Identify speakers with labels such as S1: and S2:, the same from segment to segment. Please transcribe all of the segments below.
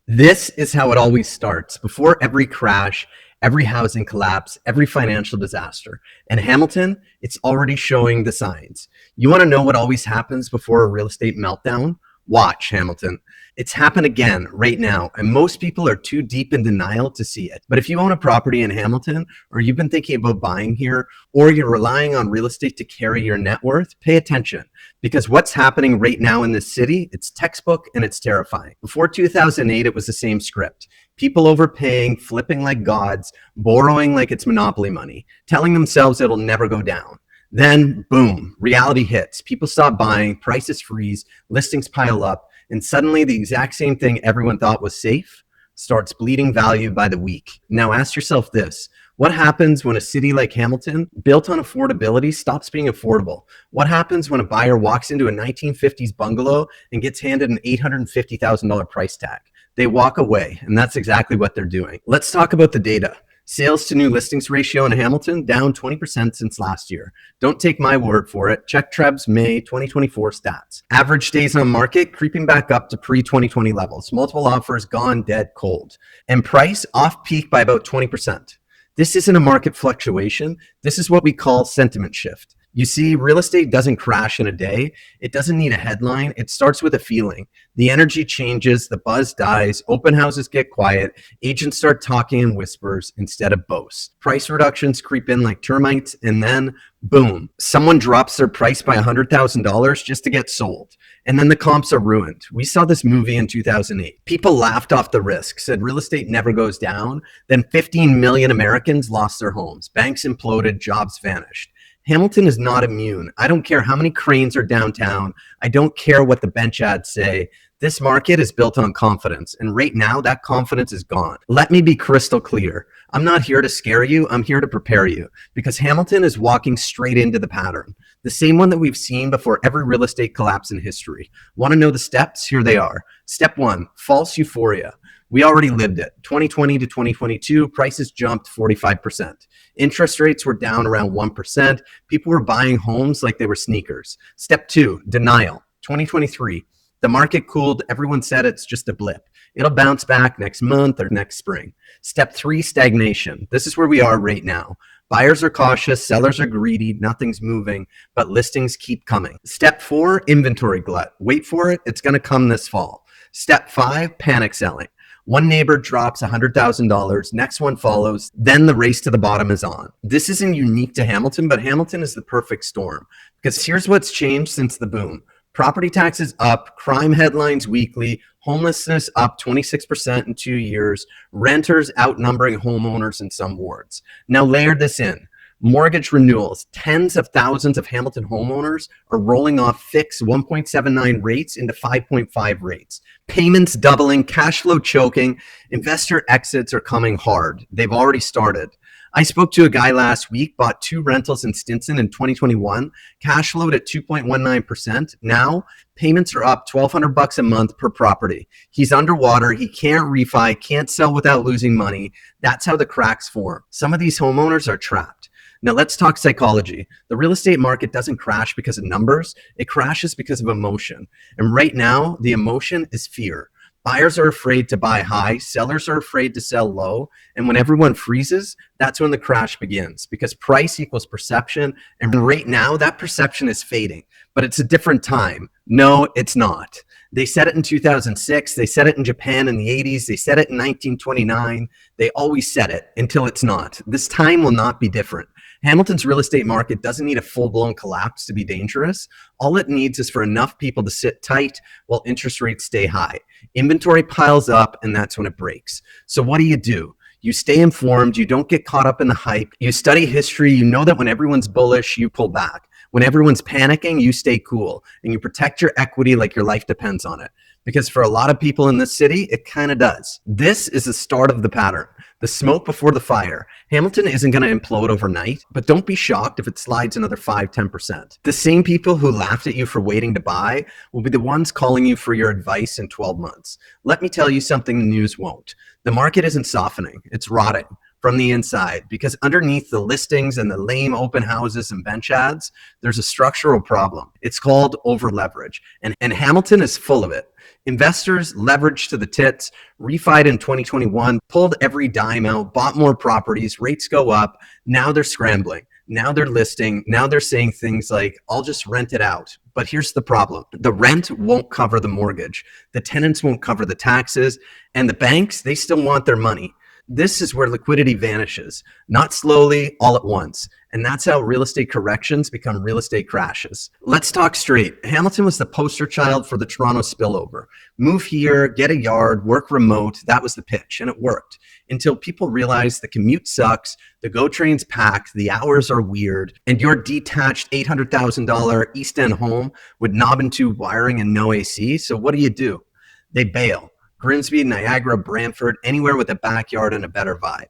S1: This is how it always starts before every crash, every housing collapse, every financial disaster. And Hamilton, it's already showing the signs. You want to know what always happens before a real estate meltdown? Watch Hamilton. It's happened again right now, and most people are too deep in denial to see it. But if you own a property in Hamilton, or you've been thinking about buying here, or you're relying on real estate to carry your net worth, pay attention. Because what's happening right now in this city, it's textbook and it's terrifying. Before 2008, it was the same script. People overpaying, flipping like gods, borrowing like it's monopoly money, telling themselves it'll never go down. Then, boom, reality hits. People stop buying, prices freeze, listings pile up, and suddenly the exact same thing everyone thought was safe starts bleeding value by the week. Now ask yourself this. What happens when a city like Hamilton, built on affordability, stops being affordable? What happens when a buyer walks into a 1950s bungalow and gets handed an $850,000 price tag? They walk away, and that's exactly what they're doing. Let's talk about the data. Sales to new listings ratio in Hamilton down 20% since last year. Don't take my word for it. Check Treb's May 2024 stats. Average days on market creeping back up to pre-2020 levels. Multiple offers gone dead cold. And price off peak by about 20%. This isn't a market fluctuation. This is what we call sentiment shift. You see, real estate doesn't crash in a day. It doesn't need a headline. It starts with a feeling. The energy changes, the buzz dies, open houses get quiet, agents start talking in whispers instead of boasts. Price reductions creep in like termites, and then boom, someone drops their price by $100,000 just to get sold. And then the comps are ruined. We saw this movie in 2008. People laughed off the risk, said real estate never goes down. Then 15 million Americans lost their homes. Banks imploded, jobs vanished. Hamilton is not immune. I don't care how many cranes are downtown. I don't care what the bench ads say. This market is built on confidence, and right now that confidence is gone. Let me be crystal clear. I'm not here to scare you. I'm here to prepare you, because Hamilton is walking straight into the pattern, the same one that we've seen before every real estate collapse in history. Want to know the steps? Here they are. Step 1, false euphoria. We already lived it. 2020 to 2022, prices jumped 45%. Interest rates were down around 1%. People were buying homes like they were sneakers. Step 2, denial. 2023, the market cooled. Everyone said it's just a blip. It'll bounce back next month or next spring. Step 3, stagnation. This is where we are right now. Buyers are cautious, sellers are greedy, nothing's moving, but listings keep coming. Step 4, inventory glut. Wait for it, it's going to come this fall. Step 5, panic selling. One neighbor drops $100,000, next one follows, then the race to the bottom is on. This isn't unique to Hamilton, but Hamilton is the perfect storm, because here's what's changed since the boom. Property taxes up, crime headlines weekly, homelessness up 26% in 2 years, renters outnumbering homeowners in some wards. Now layer this in. Mortgage renewals. Tens of thousands of Hamilton homeowners are rolling off fixed 1.79 rates into 5.5 rates. Payments doubling, cash flow choking, investor exits are coming hard. They've already started. I spoke to a guy last week, bought 2 rentals in Stinson in 2021, cash flowed at 2.19%. Now, payments are up $1,200 a month per property. He's underwater. He can't refi, can't sell without losing money. That's how the cracks form. Some of these homeowners are trapped. Now let's talk psychology. The real estate market doesn't crash because of numbers. It crashes because of emotion. And right now, the emotion is fear. Buyers are afraid to buy high, sellers are afraid to sell low, and when everyone freezes, that's when the crash begins, because price equals perception, and right now that perception is fading, but it's a different time. No, it's not. They said it in 2006, they said it in Japan in the 80s, they said it in 1929, they always said it until it's not. This time will not be different. Hamilton's real estate market doesn't need a full-blown collapse to be dangerous. All it needs is for enough people to sit tight while interest rates stay high. Inventory piles up, and that's when it breaks. So what do? You stay informed. You don't get caught up in the hype. You study history. You know that when everyone's bullish, you pull back. When everyone's panicking, you stay cool, and you protect your equity like your life depends on it. Because for a lot of people in this city, it kind of does. This is the start of the pattern. The smoke before the fire. Hamilton isn't going to implode overnight, but don't be shocked if it slides another 5-10%. The same people who laughed at you for waiting to buy will be the ones calling you for your advice in 12 months. Let me tell you something the news won't. The market isn't softening, it's rotting. from the inside, because underneath the listings and the lame open houses and bench ads, there's a structural problem. It's called over leverage, and Hamilton is full of it. Investors leveraged to the tits, refied in 2021, pulled every dime out, bought more properties, rates go up. Now they're scrambling. Now they're listing. Now they're saying things like, I'll just rent it out. But here's the problem. The rent won't cover the mortgage. The tenants won't cover the taxes. And the banks, they still want their money. This is where liquidity vanishes, not slowly, all at once. And that's how real estate corrections become real estate crashes. Let's talk straight. Hamilton was the poster child for the Toronto spillover. Move here, get a yard, work remote. That was the pitch, and it worked until people realized the commute sucks, the GO train's packed, the hours are weird, and your detached $800,000 East End home with knob and tube wiring and no AC. So what do? They bail. Grimsby, Niagara, Brantford, anywhere with a backyard and a better vibe.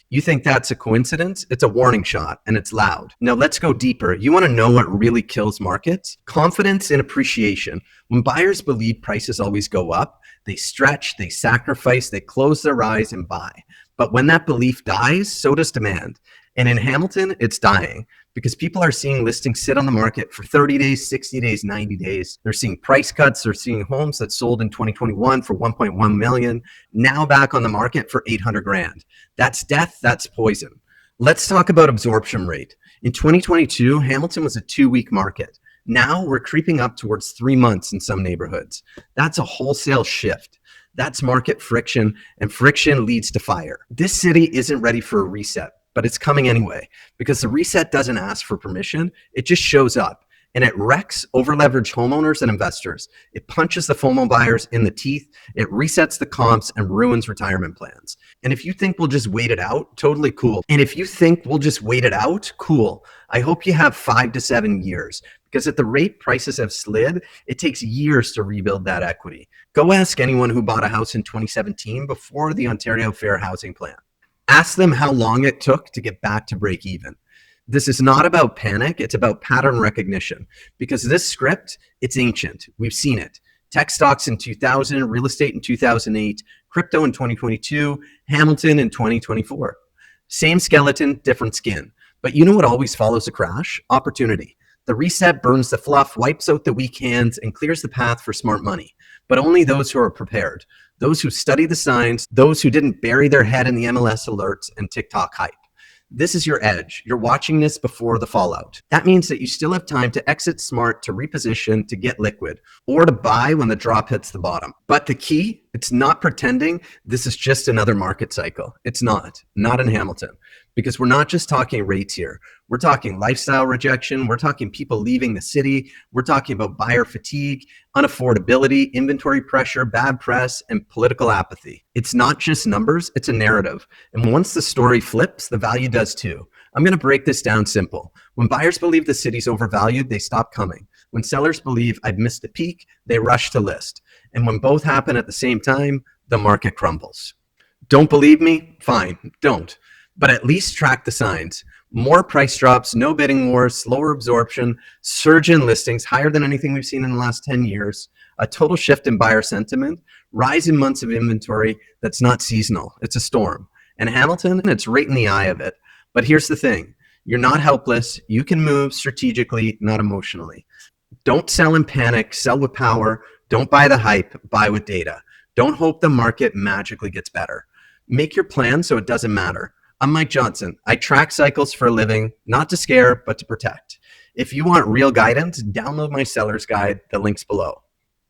S1: You think that's a coincidence? It's a warning shot, and it's loud. Now let's go deeper. You want to know what really kills markets? Confidence in appreciation. When buyers believe prices always go up, they stretch, they sacrifice, they close their eyes and buy. But when that belief dies, so does demand. And in Hamilton, it's dying because people are seeing listings sit on the market for 30 days, 60 days, 90 days. They're seeing price cuts. They're seeing homes that sold in 2021 for 1.1 million, now back on the market for 800 grand. That's death. That's poison. Let's talk about absorption rate. In 2022, Hamilton was a 2-week market. Now we're creeping up towards 3 months in some neighborhoods. That's a wholesale shift. That's market friction, and friction leads to fire. This city isn't ready for a reset, but it's coming anyway because the reset doesn't ask for permission. It just shows up, and it wrecks over-leveraged homeowners and investors. It punches the FOMO buyers in the teeth. It resets the comps and ruins retirement plans. And if you think we'll just wait it out, totally cool. And if you think we'll just wait it out, cool. I hope you have 5 to 7 years, because at the rate prices have slid, it takes years to rebuild that equity. Go ask anyone who bought a house in 2017 before the Ontario Fair Housing Plan. Ask them how long it took to get back to break even. This is not about panic, it's about pattern recognition. Because this script, it's ancient. We've seen it. Tech stocks in 2000, real estate in 2008, crypto in 2022, Hamilton in 2024. Same skeleton, different skin. But you know what always follows a crash? Opportunity. The reset burns the fluff, wipes out the weak hands, and clears the path for smart money. But only those who are prepared. Those who study the signs, those who didn't bury their head in the MLS alerts and TikTok hype. This is your edge. You're watching this before the fallout. That means that you still have time to exit smart, to reposition, to get liquid, or to buy when the drop hits the bottom. But the key, it's not pretending this is just another market cycle. It's not in Hamilton, because we're not just talking rates here. We're talking lifestyle rejection. We're talking people leaving the city. We're talking about buyer fatigue, unaffordability, inventory pressure, bad press, and political apathy. It's not just numbers, it's a narrative. And once the story flips, the value does too. I'm going to break this down simple. When buyers believe the city's overvalued, they stop coming. When sellers believe I've missed a peak, they rush to list. And when both happen at the same time, the market crumbles. Don't believe me? Fine, don't. But at least track the signs. More price drops, no bidding wars, slower absorption, surge in listings higher than anything we've seen in the last 10 years, a total shift in buyer sentiment, rise in months of inventory that's not seasonal. It's a storm. And Hamilton, it's right in the eye of it. But here's the thing. You're not helpless. You can move strategically, not emotionally. Don't sell in panic, sell with power. Don't buy the hype, buy with data. Don't hope the market magically gets better. Make your plan so it doesn't matter. I'm Mike Johnson. I track cycles for a living, not to scare, but to protect. If you want real guidance, download my seller's guide. The link's below.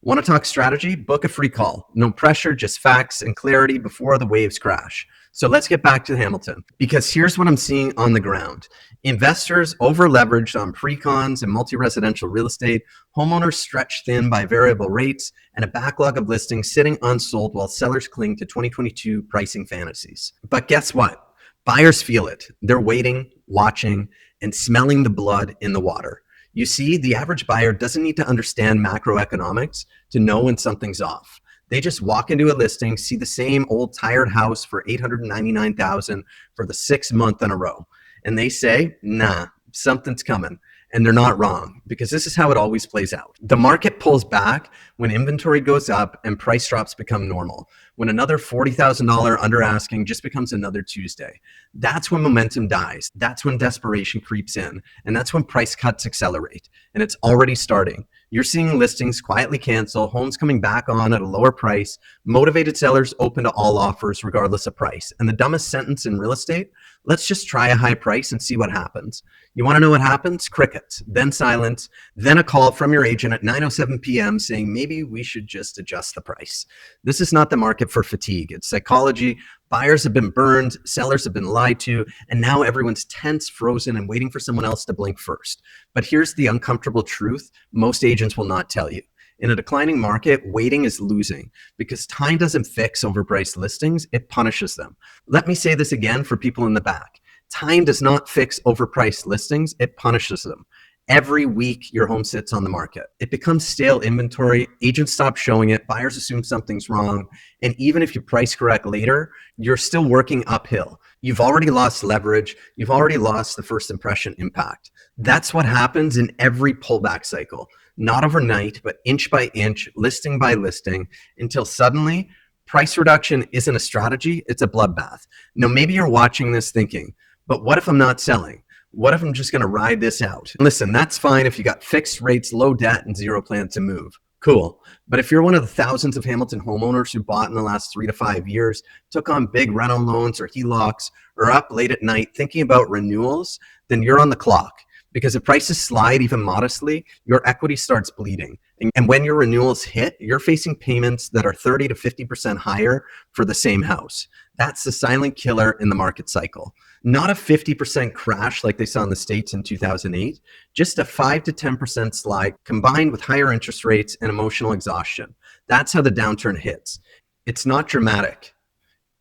S1: Want to talk strategy? Book a free call. No pressure, just facts and clarity before the waves crash. So let's get back to Hamilton, because here's what I'm seeing on the ground. Investors over-leveraged on pre-cons and multi-residential real estate, homeowners stretched thin by variable rates, and a backlog of listings sitting unsold while sellers cling to 2022 pricing fantasies. But guess what? Buyers feel it. They're waiting, watching, and smelling the blood in the water. You see, the average buyer doesn't need to understand macroeconomics to know when something's off. They just walk into a listing, see the same old tired house for $899,000 for the 6th month in a row. And they say, nah, something's coming. And they're not wrong, because this is how it always plays out. The market pulls back when inventory goes up and price drops become normal. when another $40,000 under asking just becomes another Tuesday. That's when momentum dies. That's when desperation creeps in. And that's when price cuts accelerate. And it's already starting. You're seeing listings quietly cancel, homes coming back on at a lower price, motivated sellers open to all offers regardless of price. And the dumbest sentence in real estate, let's just try a high price and see what happens. You want to know what happens? Crickets, then silence, then a call from your agent at 9:07 p.m. saying maybe we should just adjust the price. This is not the market for fatigue. It's psychology. Buyers have been burned, sellers have been lied to, and now everyone's tense, frozen, and waiting for someone else to blink first. But here's the uncomfortable truth most agents will not tell you. In a declining market, waiting is losing because time doesn't fix overpriced listings, it punishes them. Let me say this again for people in the back. Time does not fix overpriced listings, it punishes them. Every week your home sits on the market. It becomes stale inventory, agents stop showing it, buyers assume something's wrong, and even if you price correct later, you're still working uphill. You've already lost leverage, you've already lost the first impression impact. That's what happens in every pullback cycle. Not overnight, but inch by inch, listing by listing, until suddenly price reduction isn't a strategy, it's a bloodbath. Now maybe you're watching this thinking, but what if I'm not selling? What if I'm just going to ride this out? Listen, that's fine if you got fixed rates, low debt, and zero plan to move. Cool. But if you're one of the thousands of Hamilton homeowners who bought in the last 3 to 5 years, took on big rental loans or HELOCs, or up late at night thinking about renewals, then you're on the clock. Because if prices slide even modestly, your equity starts bleeding. And when your renewals hit, you're facing payments that are 30 to 50% higher for the same house. That's the silent killer in the market cycle. Not a 50% crash like they saw in the States in 2008, just a 5 to 10% slide combined with higher interest rates and emotional exhaustion. That's how the downturn hits. It's not dramatic.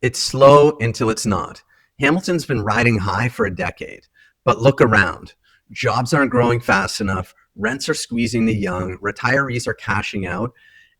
S1: It's slow until it's not. Hamilton's been riding high for a decade, but look around. Jobs aren't growing fast enough, rents are squeezing the young, retirees are cashing out,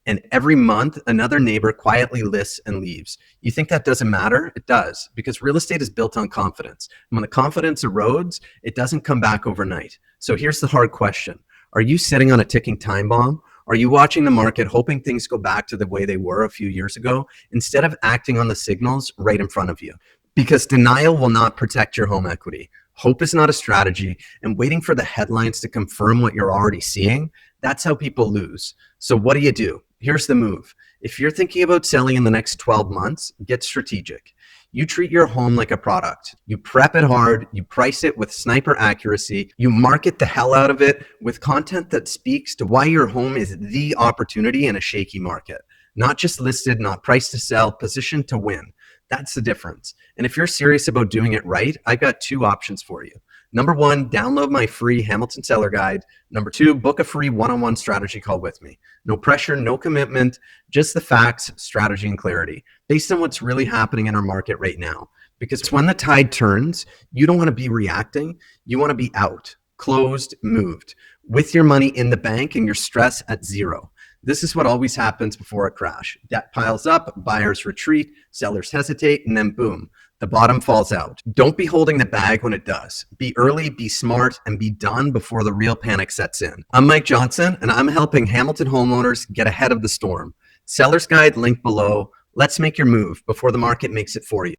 S1: and every month another neighbor quietly lists and leaves. You think that doesn't matter? It does, because real estate is built on confidence. And when the confidence erodes, it doesn't come back overnight. So here's the hard question. Are you sitting on a ticking time bomb? Are you watching the market hoping things go back to the way they were a few years ago instead of acting on the signals right in front of you? Because denial will not protect your home equity. Hope is not a strategy, and waiting for the headlines to confirm what you're already seeing, that's how people lose. So what do? Here's the move. If you're thinking about selling in the next 12 months, get strategic. You treat your home like a product. You prep it hard, you price it with sniper accuracy, you market the hell out of it with content that speaks to why your home is the opportunity in a shaky market. Not just listed, not priced to sell, positioned to win. That's the difference. And if you're serious about doing it right, I've got 2 options for you. Number 1, download my free Hamilton Seller Guide. Number 2, book a free one-on-one strategy call with me. No pressure, no commitment, just the facts, strategy, and clarity based on what's really happening in our market right now. Because when the tide turns, you don't want to be reacting. You want to be out, closed, moved, with your money in the bank and your stress at zero. This is what always happens before a crash. Debt piles up, buyers retreat, sellers hesitate, and then boom, the bottom falls out. Don't be holding the bag when it does. Be early, be smart, and be done before the real panic sets in. I'm Mike Johnson, and I'm helping Hamilton homeowners get ahead of the storm. Seller's Guide link below. Let's make your move before the market makes it for you.